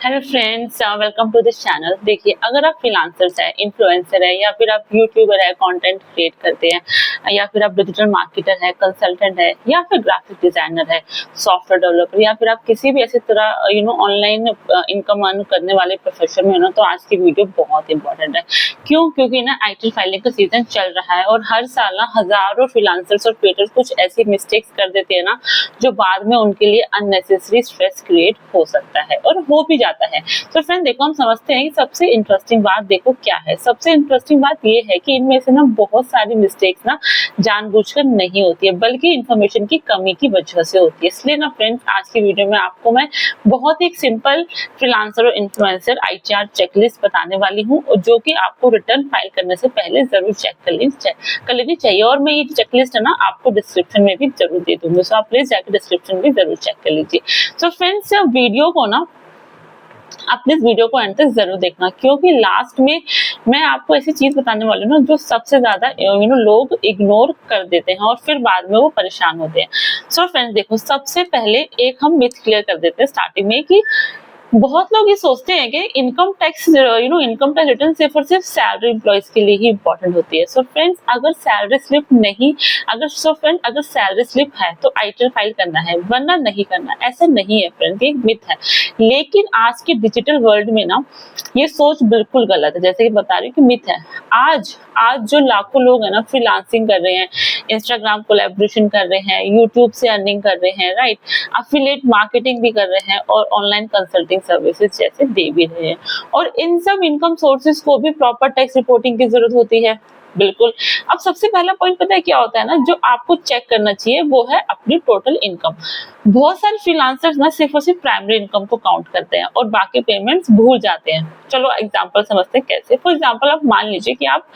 Hello friends, welcome to this channel. देखिए, अगर आप फ्रीलांसर्स है, इन्फ्लुएंसर है, या फिर आप यूट्यूबर है, कंटेंट क्रिएट करते हैं, या फिर आप डिजिटल मार्केटर है, कंसल्टेंट है, या फिर ग्राफिक डिजाइनर है, सॉफ्टवेयर डेवलपर, या फिर आप किसी भी ऐसी तरह ऑनलाइन इनकम अर्न करने वाले प्रोफेशन में हो ना, तो आज की वीडियो बहुत इंपॉर्टेंट है। क्यों? क्योंकि ना आईटी फाइलिंग का सीजन चल रहा है और हर साल ना हजारों फ्रीलांसर्स और क्रिएटर्स कुछ ऐसी मिस्टेक्स कर देते हैं ना, जो बाद में उनके लिए अननेसेसरी स्ट्रेस क्रिएट हो सकता है और हो भी जाता है। तो फ्रेंड देखो, हम समझते हैं कि सबसे इंटरेस्टिंग बात देखो क्या है। सबसे इंटरेस्टिंग बात ये है कि इनमें से ना बहुत सारी मिस्टेक्स ना जानबूझकर नहीं होती है, बल्कि इंफॉर्मेशन की कमी की वजह से होती है। इसलिए ना फ्रेंड्स, आज की वीडियो में आपको मैं बहुत ही एक सिंपल फ्रीलांसर और इन्फ्लुएंसर आईटीआर चेकलिस्ट बताने वाली हूँ, जो कि आपको रिटर्न फाइल करने से पहले जरूर चेक कर लेनी चाहिए। और मैं ये चेकलिस्ट है ना आपको डिस्क्रिप्शन में भी जरूर दे दूंगी, सो आप प्लीज जाकर डिस्क्रिप्शन भी जरूर चेक कर लीजिए। सो फ्रेंड्स, वीडियो को ना आप प्लीज वीडियो को एंड तक जरूर देखना, क्योंकि लास्ट में मैं आपको ऐसी चीज बताने वाली हूँ ना जो सबसे ज्यादा लोग इग्नोर कर देते हैं और फिर बाद में वो परेशान होते हैं। सो फ्रेंड्स देखो, सबसे पहले एक हम मिथ क्लियर कर देते हैं स्टार्टिंग में कि बहुत लोग ये सोचते हैं कि income tax income tax return सिर्फ और सिर्फ सैलरी एम्प्लॉयज के लिए ही इंपॉर्टेंट होती है। सो फ्रेंड्स, अगर सैलरी स्लिप नहीं अगर सैलरी स्लिप है तो आईटीआर फाइल करना है, वरना नहीं करना। ऐसा नहीं है फ्रेंड्स, ये एक मिथ है। लेकिन आज के डिजिटल वर्ल्ड में ना ये सोच बिल्कुल गलत है। जैसे कि बता रही हूँ कि मिथ है। आज जो लाखों लोग है ना फ्रीलांसिंग कर रहे हैं, इंस्टाग्राम कोलैबोरेशन कर रहे हैं, यूट्यूब से अर्निंग कर रहे हैं, राइट, एफिलिएट मार्केटिंग भी कर रहे हैं और ऑनलाइन कंसल्टिंग सर्विसेज जैसे दे भी रहे हैं। और इन सब इनकम सोर्सेज को भी प्रॉपर टैक्स रिपोर्टिंग की जरूरत होती है। बिल्कुल। अब सबसे पहला पॉइंट पता है क्या होता है ना, जो आपको चेक करना चाहिए वो है अपनी टोटल इनकम। बहुत सारे फ्रीलांसर्स ना सिर्फ और सिर्फ प्राइमरी इनकम को काउंट करते हैं और बाकी पेमेंट्स भूल जाते हैं। चलो एग्जांपल समझते हैं कैसे। फॉर एग्जांपल, आप मान लीजिए कि आप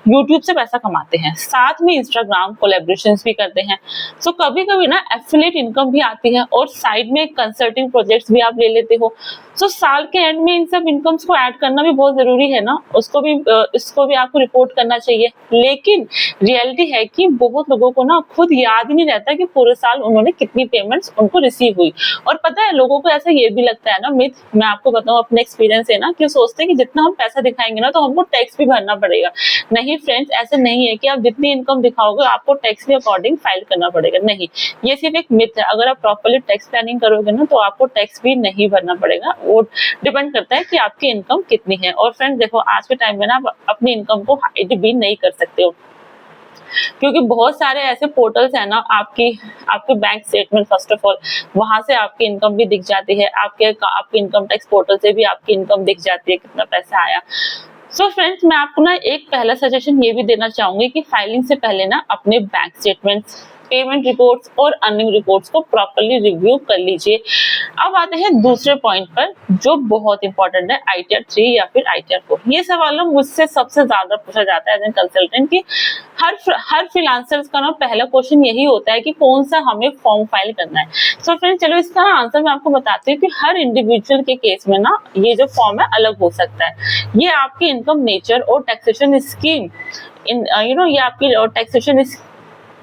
यूट्यूब से पैसा कमाते हैं, साथ में इंस्टाग्राम कोलैबोरेशंस भी करते हैं। सो कभी कभी ना एफिलिएट इनकम भी आती है और साइड में कंसल्टिंग प्रोजेक्ट्स भी आप ले लेते हो। सो साल के एंड में इन सब इनकम्स को ऐड करना भी बहुत जरूरी है ना, इसको भी आपको रिपोर्ट करना चाहिए। लेकिन रियलिटी है कि बहुत लोगों को ना खुद याद ही नहीं रहता कि पूरे साल उन्होंने कितनी पेमेंट्स उनको रिसीव हुई। और पता है, लोगों को ऐसा ये भी लगता है ना, मिथ, मैं आपको बताऊं अपने एक्सपीरियंस है ना, कि सोचते हैं कि जितना हम पैसा दिखाएंगे ना तो हमको टैक्स भी भरना पड़ेगा। नहीं फ्रेंड्स, ऐसे नहीं है कि आप जितनी इनकम दिखाओगे आपको टैक्स के अकॉर्डिंग फाइल करना पड़ेगा। नहीं, ये सिर्फ एक मिथ है। अगर आप प्रॉपर्ली टैक्स प्लानिंग करोगे ना तो आपको टैक्स भी नहीं भरना पड़ेगा। वो डिपेंड करता है कि आपकी इनकम कितनी है। और फ्रेंड्स देखो, आज के टाइम में ना आप अपनी इनकम को हाइड भी नहीं कर सकते हो, क्योंकि बहुत सारे ऐसे पोर्टल्स है ना, आपके bank statement first of all वहां से आपकी इनकम भी दिख जाती है। आपके इनकम टैक्स पोर्टल से भी आपकी इनकम दिख जाती है, कितना पैसा आया। सो फ्रेंड्स, मैं आपको ना एक पहला सजेशन ये भी देना चाहूंगी कि फाइलिंग से पहले ना अपने बैंक स्टेटमेंट्स, पेमेंट रिपोर्ट्स और अर्निंग रिपोर्ट्स को प्रॉपर्ली रिव्यू कर लीजिए। अब आते हैं दूसरे पॉइंट पर, जो बहुत इंपॉर्टेंट है, आईटीआर 3 या फिर आईटीआर 4। ये सवाल मुझसे सबसे ज्यादा पूछा जाता है एज एन कंसल्टेंट कि हर फ्रीलांसर्स का ना पहला क्वेश्चन यही होता है कि कौन सा हमें फॉर्म फाइल करना है। सो फ्रेंड्स चलो, इसका आंसर मैं आपको बताती हूँ कि हर इंडिविजुअल के केस में ना ये जो फॉर्म है अलग हो सकता है। ये आपकी इनकम नेचर और टैक्सेशन स्कीम ये आपकी टैक्सेशन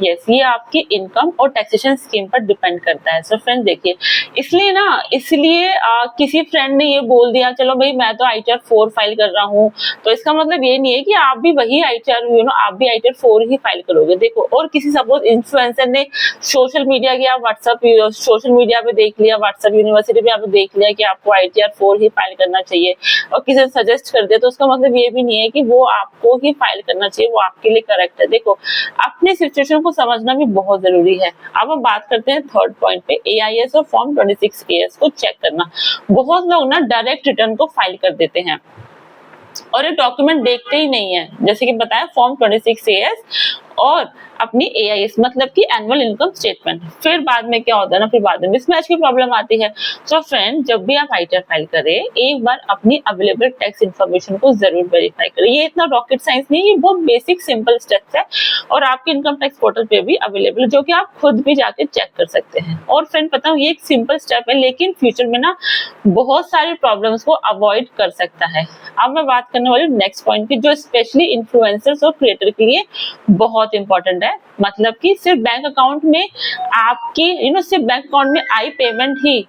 ये आपकी इनकम और टैक्सेशन स्कीम पर डिपेंड करता है। सो फ्रेंड्स देखिए, इसलिए किसी फ्रेंड ने ये बोल दिया चलो भाई मैं तो आईटीआर 4 फाइल कर रहा हूँ, तो इसका मतलब ये नहीं है कि आप भी वही आप भी आईटीआर 4 ही फाइल करोगे। देखो, और किसी सपोज इन्फ्लुएंसर ने सोशल मीडिया की सोशल मीडिया पे देख लिया, व्हाट्सएप यूनिवर्सिटी पे आपने देख लिया कि आपको आईटीआर 4 ही फाइल करना चाहिए, और किसी ने सजेस्ट कर दिया, तो उसका मतलब ये भी नहीं है कि वो आपको ही फाइल करना चाहिए, वो आपके लिए करेक्ट है। देखो, अपनी सिचुएशन समझना भी बहुत जरूरी है। अब हम बात करते हैं थर्ड पॉइंट पे, एआईएस और फॉर्म 26AS को चेक करना। बहुत लोग ना डायरेक्ट रिटर्न को फाइल कर देते हैं और ये डॉक्यूमेंट देखते ही नहीं है, जैसे कि बताया फॉर्म 26AS और अपनी एआईएस मतलब कि एनुअल इनकम स्टेटमेंट। फिर बाद में क्या होता है ना, फिर बाद में मिसमैच की प्रॉब्लम आती है। सो फ्रेंड, जब भी आप आईटीआर फाइल करें, एक बार अपनी अवेलेबल टैक्स इन्फॉर्मेशन को जरूर वेरीफाई करें। ये इतना रॉकेट साइंस नहीं है, ये बहुत बेसिक सिंपल स्टेप्स है और आपके इनकम टैक्स पोर्टल पे भी अवेलेबल है, जो कि आप खुद भी जाके चेक कर सकते हैं। और फ्रेंड पता ये एक सिंपल स्टेप है, लेकिन फ्यूचर में ना बहुत सारी प्रॉब्लम्स को अवॉइड कर सकता है। अब मैं बात करने वाली हूँ नेक्स्ट पॉइंट की, जो स्पेशली इन्फ्लुएंसर्स और क्रिएटर के लिए बहुत इंपॉर्टेंट है। मतलब कि सिर्फ बैंक अकाउंट में आपकी सिर्फ बैंक अकाउंट में आई पेमेंट ही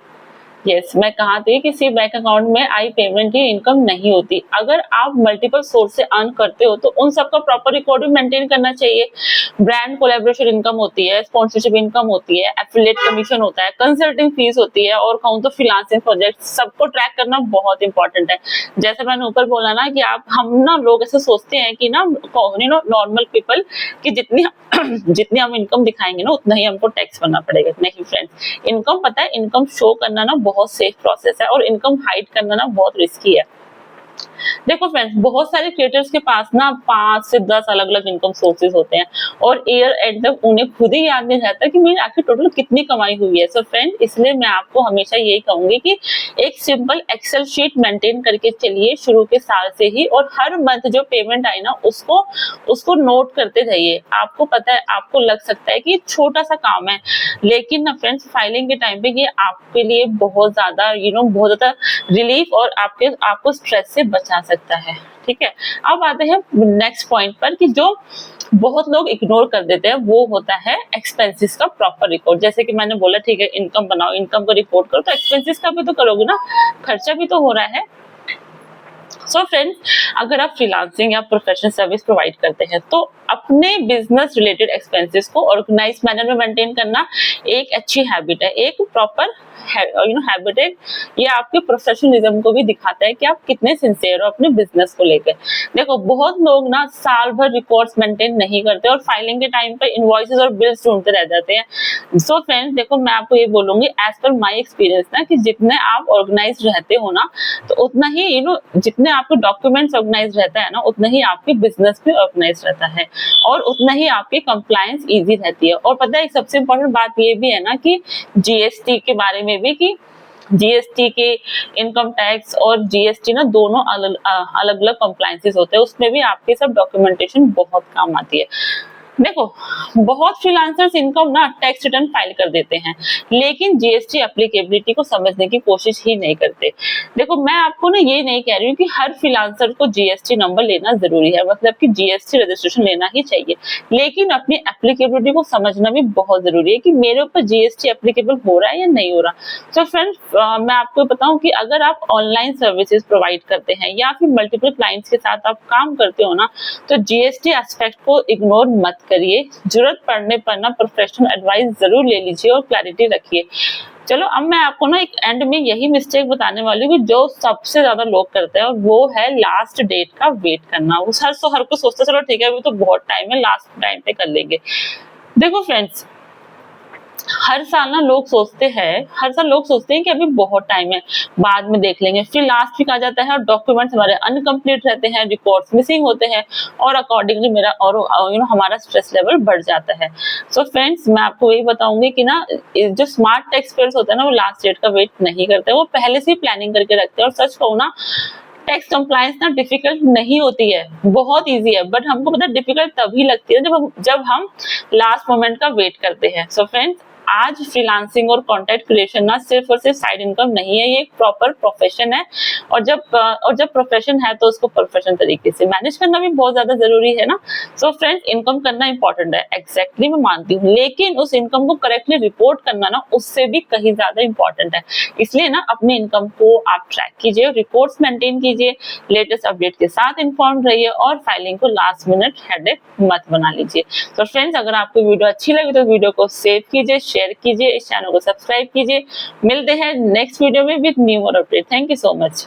यस, मैं कहा थी कि सिर्फ बैंक अकाउंट में आई पेमेंट ही इनकम नहीं होती। अगर आप मल्टीपल सोर्स से अर्न करते हो तो उन सबका प्रॉपर रिकॉर्ड भी मेंटेन करना चाहिए। ब्रांड कोलैबोरेशन इनकम होती है, स्पॉन्सरशिप इनकम होती है, एफिलिएट कमीशन होता है, कंसल्टिंग फीस होती है और कहूँ तो फ्रीलांसिंग प्रोजेक्ट, सबको ट्रैक करना बहुत इंपॉर्टेंट है। जैसे मैंने ऊपर बोला ना कि हम ना लोग ऐसे सोचते हैं कि ना नॉर्मल पीपल कि जितनी जितनी हम इनकम दिखाएंगे ना उतना ही हमको टैक्स भरना पड़ेगा। नहीं फ्रेंड्स, इनकम पता है, इनकम शो करना ना बहुत सेफ प्रोसेस है और इनकम हाइड करना ना बहुत रिस्की है। देखो फ्रेंड्स, बहुत सारे क्रिएटर्स के पास ना 5 से 10 अलग अलग इनकम सोर्सेज होते हैं और ईयर एंड तक उन्हें खुद ही याद नहीं रहता कि मेरी आखिर टोटल कितनी कमाई हुई है। सो फ्रेंड, इसलिए मैं आपको हमेशा यही कहूंगी कि एक सिंपल एक्सेल शीट मेंटेन करके चलिए शुरू के साल से ही, और हर मंथ जो पेमेंट आई ना उसको नोट करते जाइए। आपको पता है, आपको लग सकता है कि छोटा सा काम है, लेकिन ना फ्रेंड्स, फाइलिंग के टाइम पे ये आपके लिए बहुत ज्यादा बहुत ज्यादा रिलीफ और आपको स्ट्रेस से बचा सकता है। ठीक है, अब आते हैं नेक्स्ट पॉइंट पर कि जो बहुत लोग इग्नोर कर देते हैं वो होता है एक्सपेंसेस का प्रॉपर रिकॉर्ड। जैसे कि मैंने बोला, ठीक है, इनकम बनाओ, इनकम को रिपोर्ट करो, तो एक्सपेंसेस का भी तो करोगे ना, खर्चा भी तो हो रहा है। सो फ्रेंड्स, अगर आप फ्रीलांसिंग या प्रोफेशनल सर्विस प्रोवाइड करते हैं तो अपने बिजनेस रिलेटेड एक्सपेंसेस को ऑर्गेनाइज मैनर में मेंटेन करना एक अच्छी हैबिट है, एक प्रॉपर हैबिट है। ये आपके प्रोफेशनलिज्म को भी दिखाता है कि आप कितने सिंसियर हो अपने बिजनेस को लेकर। देखो, बहुत लोग ना साल भर रिकॉर्ड्स मेंटेन नहीं करते और फाइलिंग के टाइम पर इनवॉइसेस और बिल्स ढूंढते रह जाते हैं। सो फ्रेंड्स, देखो, मैं आपको ये बोलूंगी एज पर माय एक्सपीरियंस ना कि जितने आप ऑर्गेनाइज रहते हो ना, तो उतना ही जितने आपके डॉक्यूमेंट्स ऑर्गेनाइज रहता है ना, उतना ही आपके बिजनेस भी ऑर्गेनाइज रहता है और उतना ही आपकी कंप्लायंस इजी रहती है। और पता है, सबसे इम्पोर्टेंट बात ये भी है ना कि जीएसटी के बारे में भी, कि जीएसटी के इनकम टैक्स और जीएसटी ना दोनों अलग अलग कंप्लायंसेस होते हैं, उसमें भी आपके सब डॉक्यूमेंटेशन बहुत काम आती है। देखो, बहुत फ्रीलांसर्स इनकम ना टैक्स रिटर्न फाइल कर देते हैं, लेकिन जीएसटी एप्लीकेबिलिटी को समझने की कोशिश ही नहीं करते। देखो, मैं आपको ना ये नहीं कह रही हूँ कि हर फ्रीलांसर को जीएसटी नंबर लेना जरूरी है, मतलब कि जीएसटी रजिस्ट्रेशन लेना ही चाहिए, लेकिन अपनी एप्लीकेबिलिटी को समझना भी बहुत जरूरी है कि मेरे ऊपर जीएसटी एप्लीकेबल हो रहा है या नहीं हो रहा। तो फ्रेंड्स, मैं आपको बताऊं कि अगर आप ऑनलाइन सर्विसेज प्रोवाइड करते हैं या फिर मल्टीपल क्लाइंट्स के साथ आप काम करते हो ना, तो जीएसटी एस्पेक्ट को इग्नोर मत करिए। जरूरत पड़ने पर ना प्रोफेशनल एडवाइस जरूर ले लीजिए और क्लैरिटी रखिए। चलो, अब मैं आपको ना एक एंड में यही मिस्टेक बताने वाली हूँ जो सबसे ज्यादा लोग करते हैं, और वो है लास्ट डेट का वेट करना। वो हर कोई सोचता है चलो ठीक है, अभी तो बहुत टाइम है, लास्ट टाइम पे कर लेंगे। देखो फ्रेंड्स, हर साल लोग सोचते हैं कि अभी बहुत टाइम है, बाद में देख लेंगे, फिर लास्ट वीक आ जाता है और डॉक्यूमेंट्स हमारे अनकंप्लीट रहते हैं, रिकॉर्ड्स मिसिंग होते हैं और अकॉर्डिंगली मेरा और हमारा स्ट्रेस लेवल बढ़ जाता है। सो फ्रेंड्स, मैं आपको यही बताऊंगी कि ना जो स्मार्ट टैक्स पेयर्स होते हैं ना, वो लास्ट डेट का वेट नहीं करते, वो पहले से ही प्लानिंग करके रखते हैं। और सच कहूं ना, टैक्स कंप्लायंस ना डिफिकल्ट नहीं होती है, बहुत इजी है, बट हमको पता है डिफिकल्ट तभी लगती है जब हम लास्ट मोमेंट का वेट करते हैं। सो फ्रेंड्स, आज फ्रीलांसिंग और कंटेंट क्रिएशन ना सिर्फ और सिर्फ साइड इनकम नहीं है, ये एक प्रॉपर प्रोफेशन है। और जब प्रोफेशन है तो उसको प्रोफेशन तरीके से मैनेज करना भी बहुत ज्यादा जरूरी है ना। सो फ्रेंड्स, इनकम करना इंपॉर्टेंट है, एग्जैक्टली मैं मानती हूँ, लेकिन उस इनकम को करेक्टली रिपोर्ट करना ना उससे भी कहीं ज्यादा इंपॉर्टेंट है। इसलिए ना अपनी इनकम को आप ट्रैक कीजिए, रिपोर्ट्स मेंटेन कीजिए, लेटेस्ट अपडेट के साथ इन्फॉर्म रहिए और फाइलिंग को लास्ट मिनट हेडेक मत बना लीजिए। तो फ्रेंड्स, अगर आपको वीडियो अच्छी लगी तो वीडियो को सेव कीजिए, शेयर कीजिए, इस चैनल को सब्सक्राइब कीजिए। मिलते हैं नेक्स्ट वीडियो में विद न्यू और update. Thank you so much.